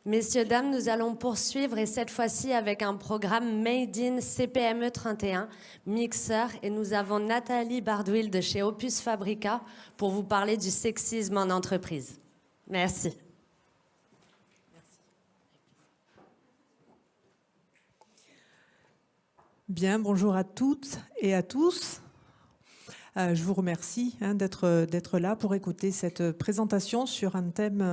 Messieurs, dames, nous allons poursuivre et cette fois-ci avec un programme Made in CPME 31, mixeur. Et nous avons Nathalie Bardouil de chez Opus Fabrica pour vous parler du sexisme en entreprise. Merci. Bien, bonjour à toutes et à tous. Je vous remercie d'être là pour écouter cette présentation sur un thème,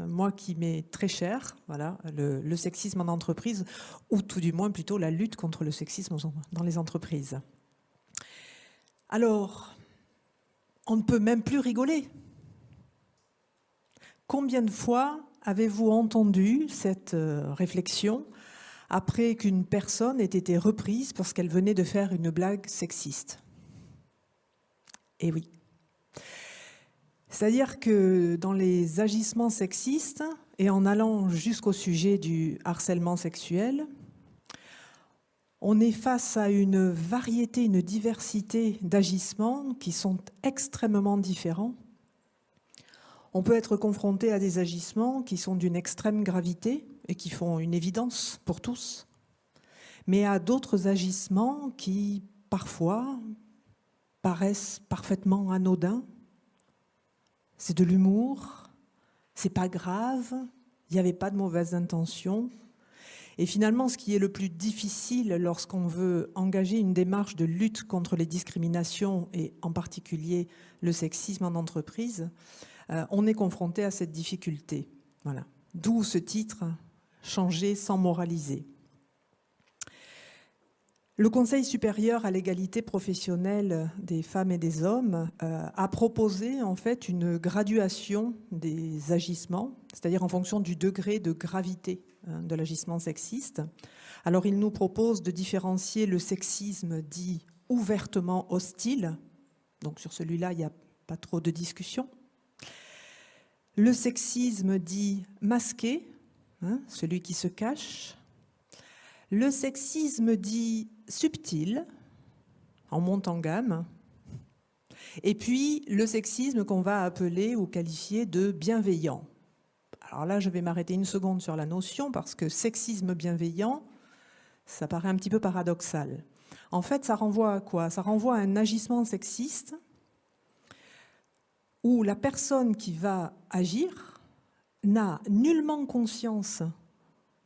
moi, qui m'est très cher, voilà, le sexisme en entreprise, ou tout du moins plutôt la lutte contre le sexisme dans les entreprises. Alors, on ne peut même plus rigoler. Combien de fois avez-vous entendu cette réflexion après qu'une personne ait été reprise parce qu'elle venait de faire une blague sexiste ? Eh oui. C'est-à-dire que dans les agissements sexistes, et en allant jusqu'au sujet du harcèlement sexuel, on est face à une variété, une diversité d'agissements qui sont extrêmement différents. On peut être confronté à des agissements qui sont d'une extrême gravité et qui font une évidence pour tous, mais à d'autres agissements qui, parfois, paraissent parfaitement anodins. C'est de l'humour, c'est pas grave, il n'y avait pas de mauvaises intentions. Et finalement, ce qui est le plus difficile lorsqu'on veut engager une démarche de lutte contre les discriminations et en particulier le sexisme en entreprise, on est confronté à cette difficulté. Voilà. D'où ce titre, Changer sans moraliser. Le Conseil supérieur à l'égalité professionnelle des femmes et des hommes a proposé en fait une graduation des agissements, c'est-à-dire en fonction du degré de gravité de l'agissement sexiste. Alors il nous propose de différencier le sexisme dit ouvertement hostile, donc sur celui-là il n'y a pas trop de discussion. Le sexisme dit masqué, celui qui se cache. Le sexisme dit subtil, on monte en gamme. Et puis le sexisme qu'on va appeler ou qualifier de bienveillant. Alors là, je vais m'arrêter une seconde sur la notion parce que sexisme bienveillant, ça paraît un petit peu paradoxal. En fait, ça renvoie à quoi? Ça renvoie à un agissement sexiste où la personne qui va agir n'a nullement conscience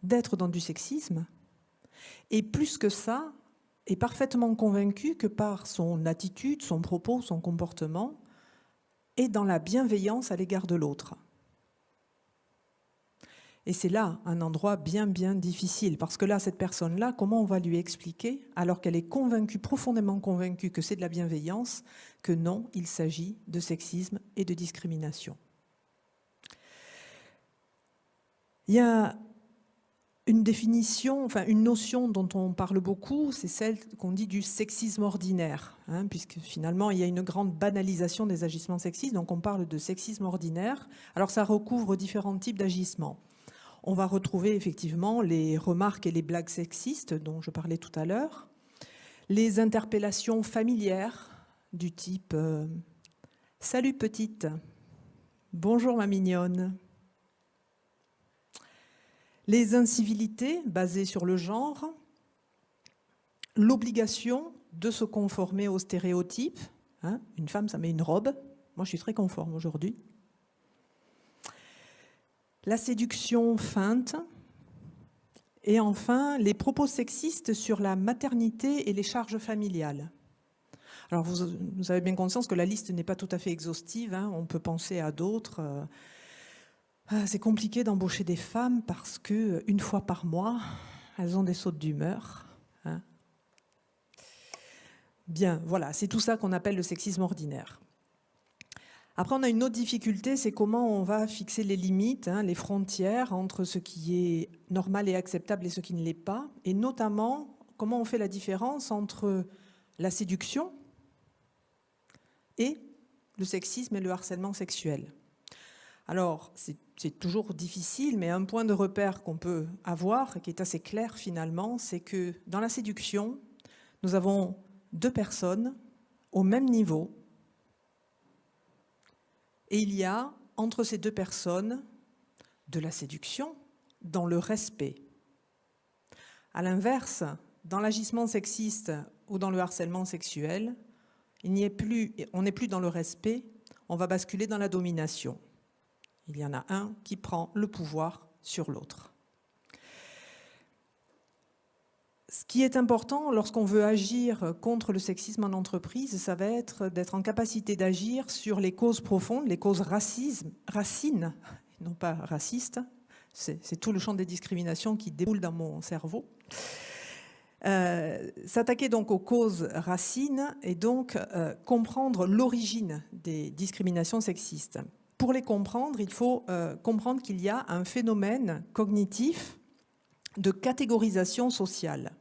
d'être dans du sexisme et plus que ça, est parfaitement convaincue que par son attitude, son propos, son comportement, est dans la bienveillance à l'égard de l'autre. Et c'est là un endroit bien difficile, parce que là, cette personne-là, comment on va lui expliquer, alors qu'elle est convaincue, profondément convaincue que c'est de la bienveillance, que non, il s'agit de sexisme et de discrimination. Il y a une définition, enfin une notion dont on parle beaucoup, c'est celle qu'on dit du sexisme ordinaire, puisque finalement il y a une grande banalisation des agissements sexistes, donc on parle de sexisme ordinaire. Alors ça recouvre différents types d'agissements. On va retrouver effectivement les remarques et les blagues sexistes dont je parlais tout à l'heure, les interpellations familières du type « Salut petite, bonjour ma mignonne ». Les incivilités basées sur le genre, l'obligation de se conformer aux stéréotypes. Une femme, ça met une robe. Moi, je suis très conforme aujourd'hui. La séduction feinte. Et enfin, les propos sexistes sur la maternité et les charges familiales. Alors, vous avez bien conscience que la liste n'est pas tout à fait exhaustive. On peut penser à d'autres. C'est compliqué d'embaucher des femmes parce que une fois par mois, elles ont des sautes d'humeur. Bien, voilà, c'est tout ça qu'on appelle le sexisme ordinaire. Après, on a une autre difficulté, c'est comment on va fixer les limites, les frontières entre ce qui est normal et acceptable et ce qui ne l'est pas, et notamment comment on fait la différence entre la séduction et le sexisme et le harcèlement sexuel. Alors, c'est toujours difficile, mais un point de repère qu'on peut avoir, et qui est assez clair finalement, c'est que dans la séduction, nous avons deux personnes au même niveau, et il y a entre ces deux personnes de la séduction, dans le respect. À l'inverse, dans l'agissement sexiste ou dans le harcèlement sexuel, on n'est plus dans le respect, on va basculer dans la domination. Il y en a un qui prend le pouvoir sur l'autre. Ce qui est important lorsqu'on veut agir contre le sexisme en entreprise, ça va être d'être en capacité d'agir sur les causes profondes, les causes racines, non pas racistes. C'est tout le champ des discriminations qui déboule dans mon cerveau. S'attaquer donc aux causes racines et donc comprendre l'origine des discriminations sexistes. Pour les comprendre, il faut comprendre qu'il y a un phénomène cognitif de catégorisation sociale.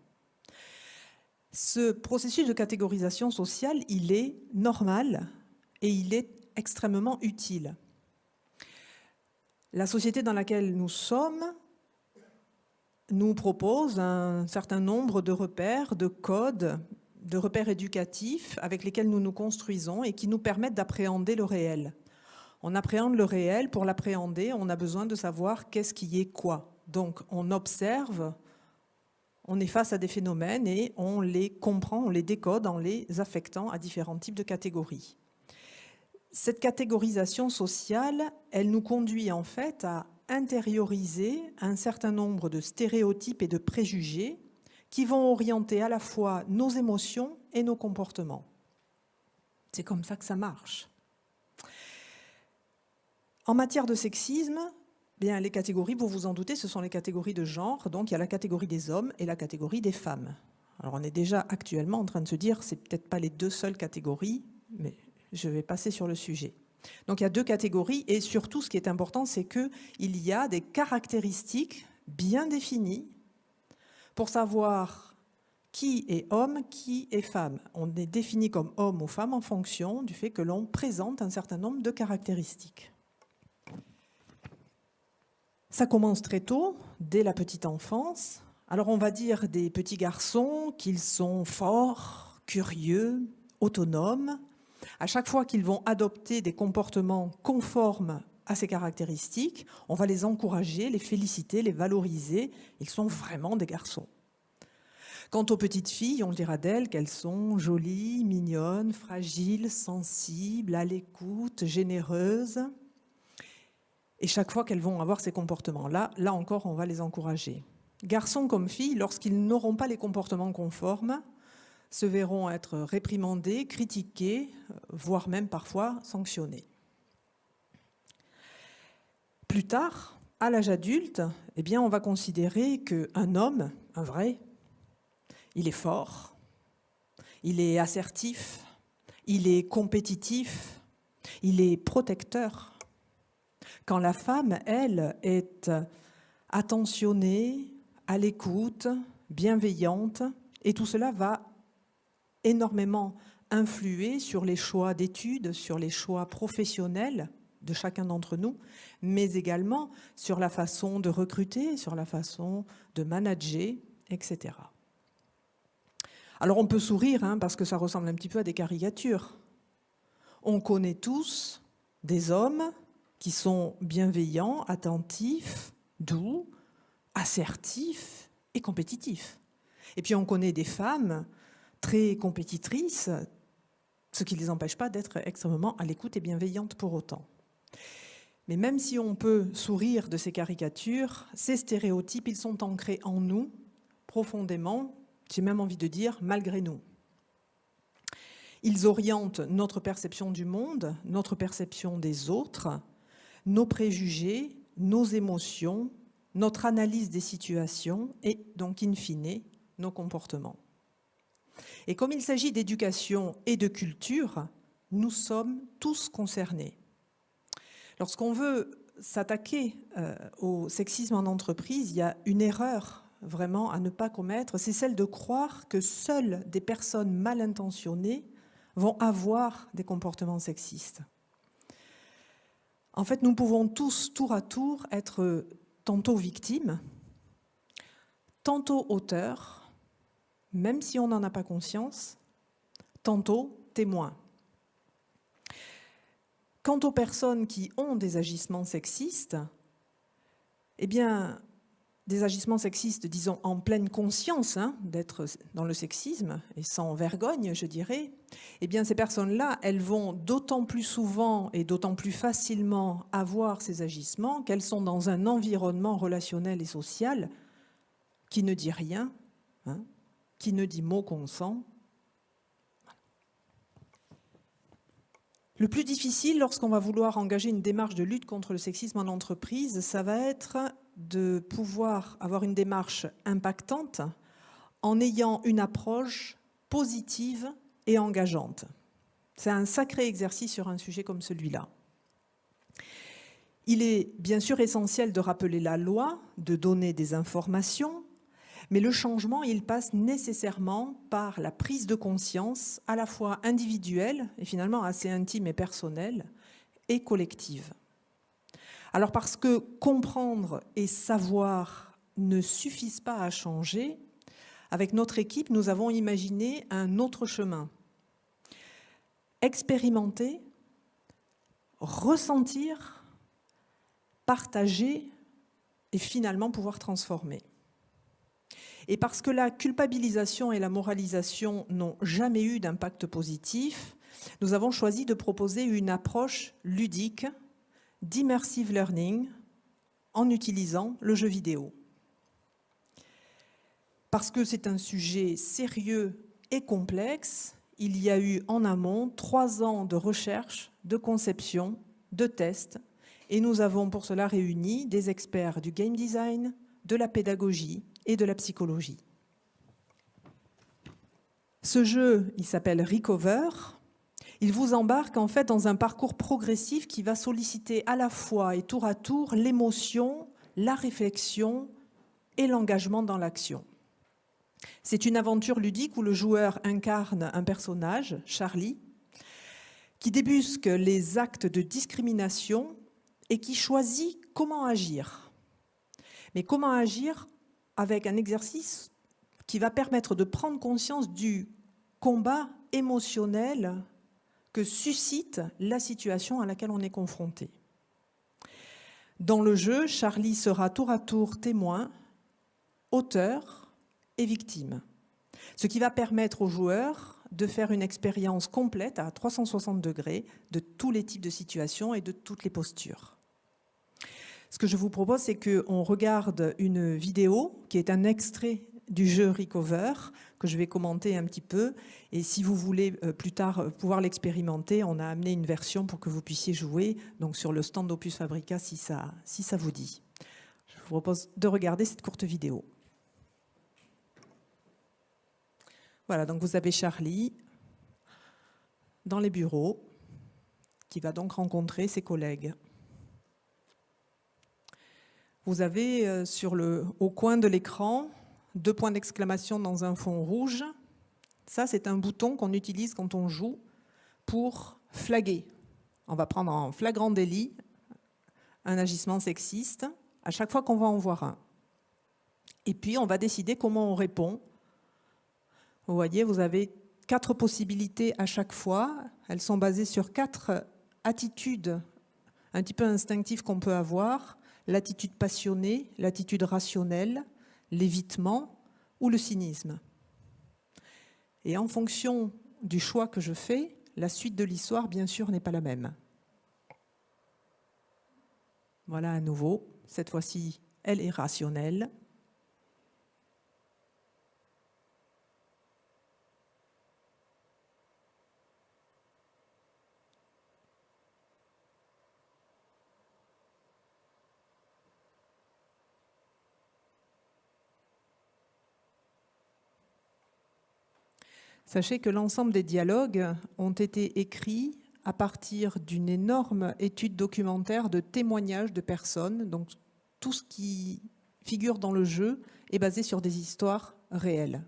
Ce processus de catégorisation sociale, il est normal et il est extrêmement utile. La société dans laquelle nous sommes nous propose un certain nombre de repères, de codes, de repères éducatifs avec lesquels nous nous construisons et qui nous permettent d'appréhender le réel. On appréhende le réel, pour l'appréhender, on a besoin de savoir qu'est-ce qui est quoi. Donc on observe, on est face à des phénomènes et on les comprend, on les décode en les affectant à différents types de catégories. Cette catégorisation sociale, elle nous conduit en fait à intérioriser un certain nombre de stéréotypes et de préjugés qui vont orienter à la fois nos émotions et nos comportements. C'est comme ça que ça marche. En matière de sexisme, bien, les catégories, vous vous en doutez, ce sont les catégories de genre. Donc il y a la catégorie des hommes et la catégorie des femmes. Alors on est déjà actuellement en train de se dire, c'est peut-être pas les deux seules catégories, mais je vais passer sur le sujet. Donc il y a deux catégories et surtout ce qui est important, c'est qu'il y a des caractéristiques bien définies pour savoir qui est homme, qui est femme. On est défini comme homme ou femme en fonction du fait que l'on présente un certain nombre de caractéristiques. Ça commence très tôt, dès la petite enfance. Alors on va dire des petits garçons qu'ils sont forts, curieux, autonomes. À chaque fois qu'ils vont adopter des comportements conformes à ces caractéristiques, on va les encourager, les féliciter, les valoriser. Ils sont vraiment des garçons. Quant aux petites filles, on dira d'elles qu'elles sont jolies, mignonnes, fragiles, sensibles, à l'écoute, généreuses. Et chaque fois qu'elles vont avoir ces comportements-là, là encore, on va les encourager. Garçons comme filles, lorsqu'ils n'auront pas les comportements conformes, se verront être réprimandés, critiqués, voire même parfois sanctionnés. Plus tard, à l'âge adulte, eh bien, on va considérer qu'un homme, un vrai, il est fort, il est assertif, il est compétitif, il est protecteur. Quand la femme, elle, est attentionnée, à l'écoute, bienveillante, et tout cela va énormément influer sur les choix d'études, sur les choix professionnels de chacun d'entre nous, mais également sur la façon de recruter, sur la façon de manager, etc. Alors on peut sourire parce que ça ressemble un petit peu à des caricatures. On connaît tous des hommes qui sont bienveillants, attentifs, doux, assertifs et compétitifs. Et puis on connaît des femmes très compétitrices, ce qui ne les empêche pas d'être extrêmement à l'écoute et bienveillantes pour autant. Mais même si on peut sourire de ces caricatures, ces stéréotypes, ils sont ancrés en nous profondément, j'ai même envie de dire malgré nous. Ils orientent notre perception du monde, notre perception des autres, nos préjugés, nos émotions, notre analyse des situations et donc, in fine, nos comportements. Et comme il s'agit d'éducation et de culture, nous sommes tous concernés. Lorsqu'on veut s'attaquer au sexisme en entreprise, il y a une erreur vraiment à ne pas commettre, c'est celle de croire que seules des personnes mal intentionnées vont avoir des comportements sexistes. En fait, nous pouvons tous, tour à tour, être tantôt victimes, tantôt auteurs, même si on n'en a pas conscience, tantôt témoins. Quant aux personnes qui ont des agissements sexistes, eh bien, des agissements sexistes, disons, en pleine conscience d'être dans le sexisme, et sans vergogne, je dirais, eh bien, ces personnes-là, elles vont d'autant plus souvent et d'autant plus facilement avoir ces agissements qu'elles sont dans un environnement relationnel et social qui ne dit rien, qui ne dit mot consent. Le plus difficile, lorsqu'on va vouloir engager une démarche de lutte contre le sexisme en entreprise, ça va être de pouvoir avoir une démarche impactante en ayant une approche positive et engageante. C'est un sacré exercice sur un sujet comme celui-là. Il est bien sûr essentiel de rappeler la loi, de donner des informations, mais le changement, il passe nécessairement par la prise de conscience à la fois individuelle, et finalement assez intime et personnelle, et collective. Alors parce que comprendre et savoir ne suffisent pas à changer, avec notre équipe, nous avons imaginé un autre chemin. Expérimenter, ressentir, partager et finalement pouvoir transformer. Et parce que la culpabilisation et la moralisation n'ont jamais eu d'impact positif, nous avons choisi de proposer une approche ludique d'immersive learning en utilisant le jeu vidéo. Parce que c'est un sujet sérieux et complexe, il y a eu en amont 3 ans de recherche, de conception, de tests, et nous avons pour cela réuni des experts du game design, de la pédagogie et de la psychologie. Ce jeu, il s'appelle Recover. Il vous embarque en fait dans un parcours progressif qui va solliciter à la fois et tour à tour l'émotion, la réflexion et l'engagement dans l'action. C'est une aventure ludique où le joueur incarne un personnage, Charlie, qui débusque les actes de discrimination et qui choisit comment agir. Mais comment agir avec un exercice qui va permettre de prendre conscience du combat émotionnel que suscite la situation à laquelle on est confronté. Dans le jeu, Charlie sera tour à tour témoin, auteur et victime. Ce qui va permettre aux joueurs de faire une expérience complète à 360 degrés de tous les types de situations et de toutes les postures. Ce que je vous propose, c'est qu'on regarde une vidéo qui est un extrait du jeu Recover, que je vais commenter un petit peu. Et si vous voulez plus tard pouvoir l'expérimenter, on a amené une version pour que vous puissiez jouer donc sur le stand d'Opus Fabrica si ça vous dit. Je vous propose de regarder cette courte vidéo. Voilà, donc vous avez Charlie dans les bureaux qui va donc rencontrer ses collègues. Vous avez au coin de l'écran 2 points d'exclamation dans un fond rouge. Ça, c'est un bouton qu'on utilise quand on joue pour flaguer. On va prendre en flagrant délit un agissement sexiste à chaque fois qu'on va en voir un. Et puis, on va décider comment on répond. Vous voyez, vous avez 4 possibilités à chaque fois. Elles sont basées sur 4 attitudes un petit peu instinctives qu'on peut avoir. L'attitude passionnée, l'attitude rationnelle, l'évitement ou le cynisme. Et en fonction du choix que je fais, la suite de l'histoire, bien sûr, n'est pas la même. Voilà à nouveau, cette fois-ci, elle est rationnelle. Sachez que l'ensemble des dialogues ont été écrits à partir d'une énorme étude documentaire de témoignages de personnes. Donc tout ce qui figure dans le jeu est basé sur des histoires réelles.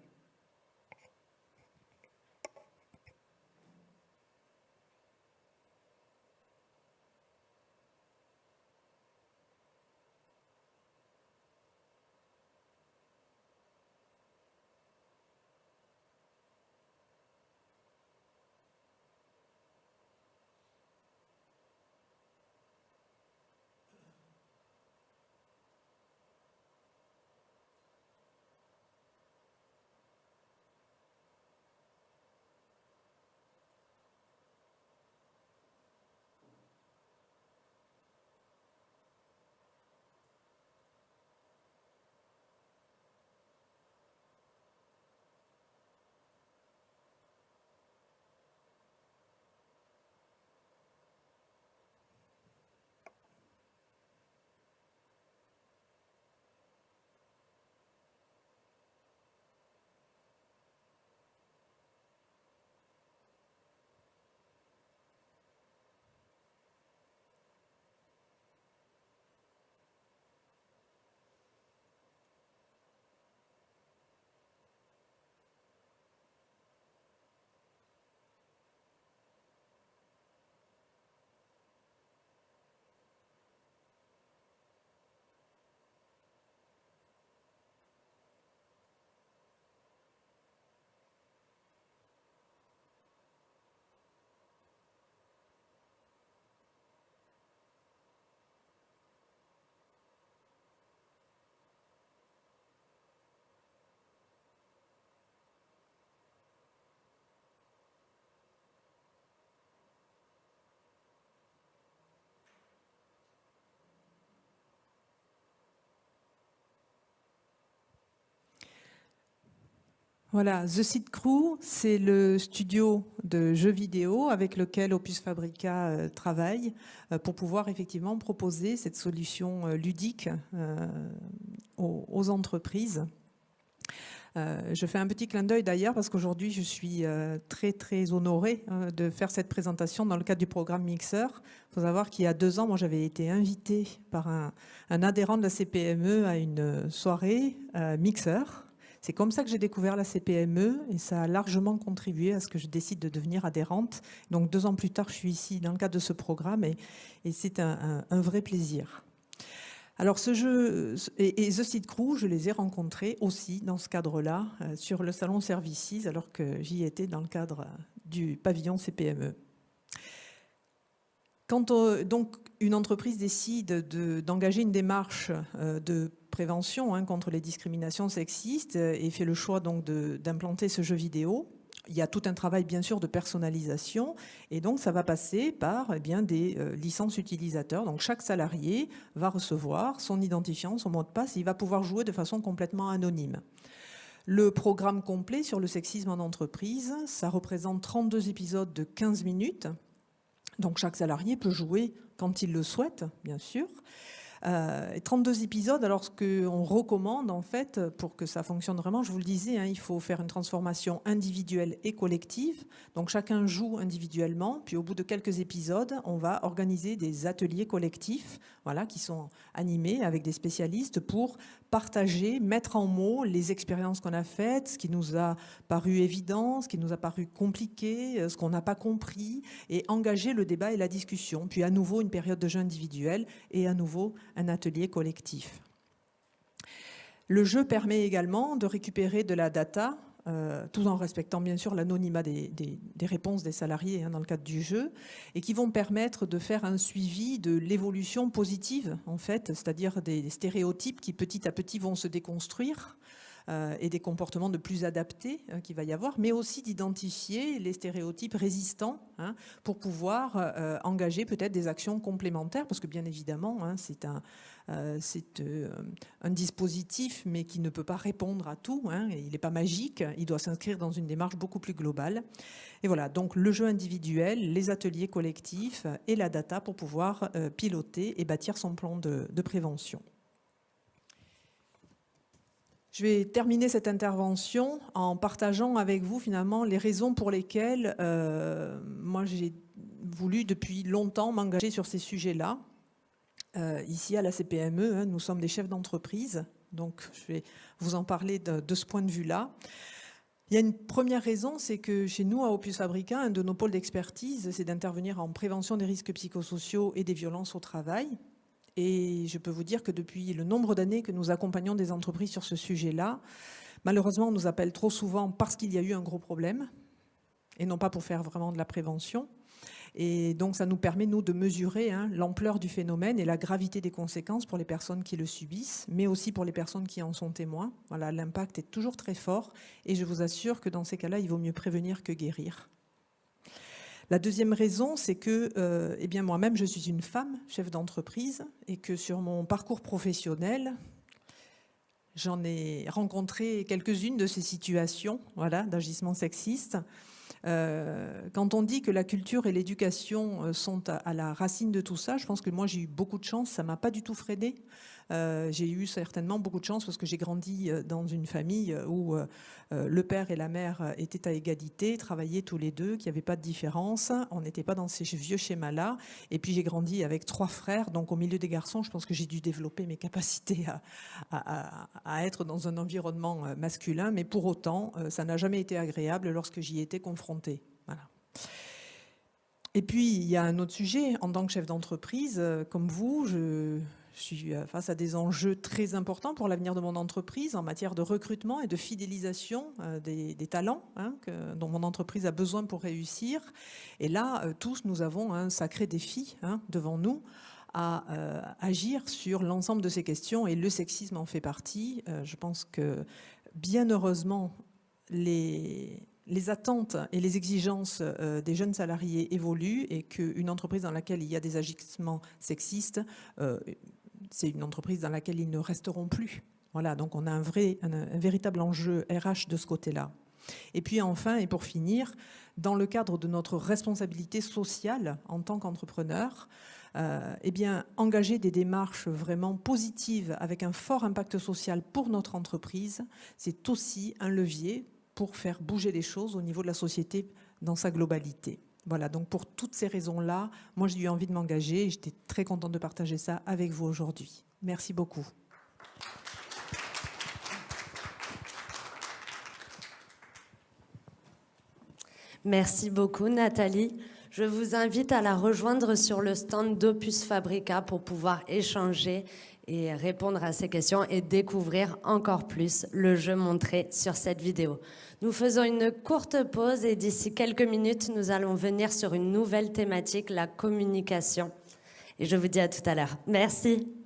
Voilà, The Seed Crew, c'est le studio de jeux vidéo avec lequel Opus Fabrica travaille pour pouvoir effectivement proposer cette solution ludique aux entreprises. Je fais un petit clin d'œil d'ailleurs parce qu'aujourd'hui je suis très très honorée de faire cette présentation dans le cadre du programme Mixeur. Il faut savoir qu'il y a 2 ans, moi j'avais été invitée par un adhérent de la CPME à une soirée Mixeur. C'est comme ça que j'ai découvert la CPME et ça a largement contribué à ce que je décide de devenir adhérente. Donc 2 ans plus tard, je suis ici dans le cadre de ce programme et c'est un vrai plaisir. Alors ce jeu et The Seed Crew, je les ai rencontrés aussi dans ce cadre-là sur le salon Services alors que j'y étais dans le cadre du pavillon CPME. Quand donc une entreprise décide d'engager une démarche de prévention contre les discriminations sexistes et fait le choix donc d'implanter ce jeu vidéo, il y a tout un travail bien sûr de personnalisation et donc ça va passer par des licences utilisateurs. Donc chaque salarié va recevoir son identifiant, son mot de passe et il va pouvoir jouer de façon complètement anonyme. Le programme complet sur le sexisme en entreprise, ça représente 32 épisodes de 15 minutes. Donc chaque salarié peut jouer quand il le souhaite, bien sûr. 32 épisodes, alors ce qu'on recommande en fait pour que ça fonctionne vraiment, je vous le disais, il faut faire une transformation individuelle et collective. Donc chacun joue individuellement, puis au bout de quelques épisodes, on va organiser des ateliers collectifs, voilà, qui sont animés avec des spécialistes pour partager, mettre en mots les expériences qu'on a faites, ce qui nous a paru évident, ce qui nous a paru compliqué, ce qu'on n'a pas compris, et engager le débat et la discussion. Puis à nouveau une période de jeu individuel et à nouveau un atelier collectif. Le jeu permet également de récupérer de la data, tout en respectant bien sûr l'anonymat des réponses des salariés dans le cadre du jeu, et qui vont permettre de faire un suivi de l'évolution positive, en fait, c'est-à-dire des stéréotypes qui petit à petit vont se déconstruire, et des comportements de plus adaptés qu'il va y avoir, mais aussi d'identifier les stéréotypes résistants pour pouvoir engager peut-être des actions complémentaires, parce que bien évidemment, c'est un dispositif, mais qui ne peut pas répondre à tout, il n'est pas magique, il doit s'inscrire dans une démarche beaucoup plus globale. Et voilà, donc le jeu individuel, les ateliers collectifs et la data pour pouvoir piloter et bâtir son plan de prévention. Je vais terminer cette intervention en partageant avec vous finalement les raisons pour lesquelles moi j'ai voulu depuis longtemps m'engager sur ces sujets-là. Ici à la CPME, nous sommes des chefs d'entreprise, donc je vais vous en parler de ce point de vue-là. Il y a une première raison, c'est que chez nous à Opus Fabrica, un de nos pôles d'expertise, c'est d'intervenir en prévention des risques psychosociaux et des violences au travail. Et je peux vous dire que depuis le nombre d'années que nous accompagnons des entreprises sur ce sujet-là, malheureusement, on nous appelle trop souvent parce qu'il y a eu un gros problème, et non pas pour faire vraiment de la prévention. Et donc, ça nous permet, nous, de mesurer l'ampleur du phénomène et la gravité des conséquences pour les personnes qui le subissent, mais aussi pour les personnes qui en sont témoins. Voilà, l'impact est toujours très fort, et je vous assure que dans ces cas-là, il vaut mieux prévenir que guérir. La deuxième raison, c'est que moi-même, je suis une femme chef d'entreprise et que sur mon parcours professionnel, j'en ai rencontré quelques-unes de ces situations d'agissement sexiste. Quand on dit que la culture et l'éducation sont à la racine de tout ça, je pense que moi j'ai eu beaucoup de chance, ça ne m'a pas du tout freinée. J'ai eu certainement beaucoup de chance parce que j'ai grandi dans une famille où le père et la mère étaient à égalité, travaillaient tous les deux, qu'il n'y avait pas de différence, on n'était pas dans ces vieux schémas-là. Et puis j'ai grandi avec 3 frères, donc au milieu des garçons, je pense que j'ai dû développer mes capacités à être dans un environnement masculin, mais pour autant, ça n'a jamais été agréable lorsque j'y étais confrontée. Voilà. Et puis, il y a un autre sujet. En tant que chef d'entreprise, comme vous, je suis face à des enjeux très importants pour l'avenir de mon entreprise en matière de recrutement et de fidélisation des talents dont mon entreprise a besoin pour réussir. Et là, tous, nous avons un sacré défi devant nous à agir sur l'ensemble de ces questions et le sexisme en fait partie. Je pense que, bien heureusement, les attentes et les exigences des jeunes salariés évoluent et qu'une entreprise dans laquelle il y a des agissements sexistes, c'est une entreprise dans laquelle ils ne resteront plus. Voilà, donc on a un véritable enjeu RH de ce côté-là. Et puis enfin, et pour finir, dans le cadre de notre responsabilité sociale en tant qu'entrepreneur, eh bien, engager des démarches vraiment positives avec un fort impact social pour notre entreprise, c'est aussi un levier pour faire bouger les choses au niveau de la société dans sa globalité. Voilà, donc pour toutes ces raisons-là, moi j'ai eu envie de m'engager et j'étais très contente de partager ça avec vous aujourd'hui. Merci beaucoup. Merci beaucoup Nathalie. Je vous invite à la rejoindre sur le stand d'Opus Fabrica pour pouvoir échanger et répondre à ces questions et découvrir encore plus le jeu montré sur cette vidéo. Nous faisons une courte pause et d'ici quelques minutes, nous allons venir sur une nouvelle thématique, la communication. Et je vous dis à tout à l'heure. Merci.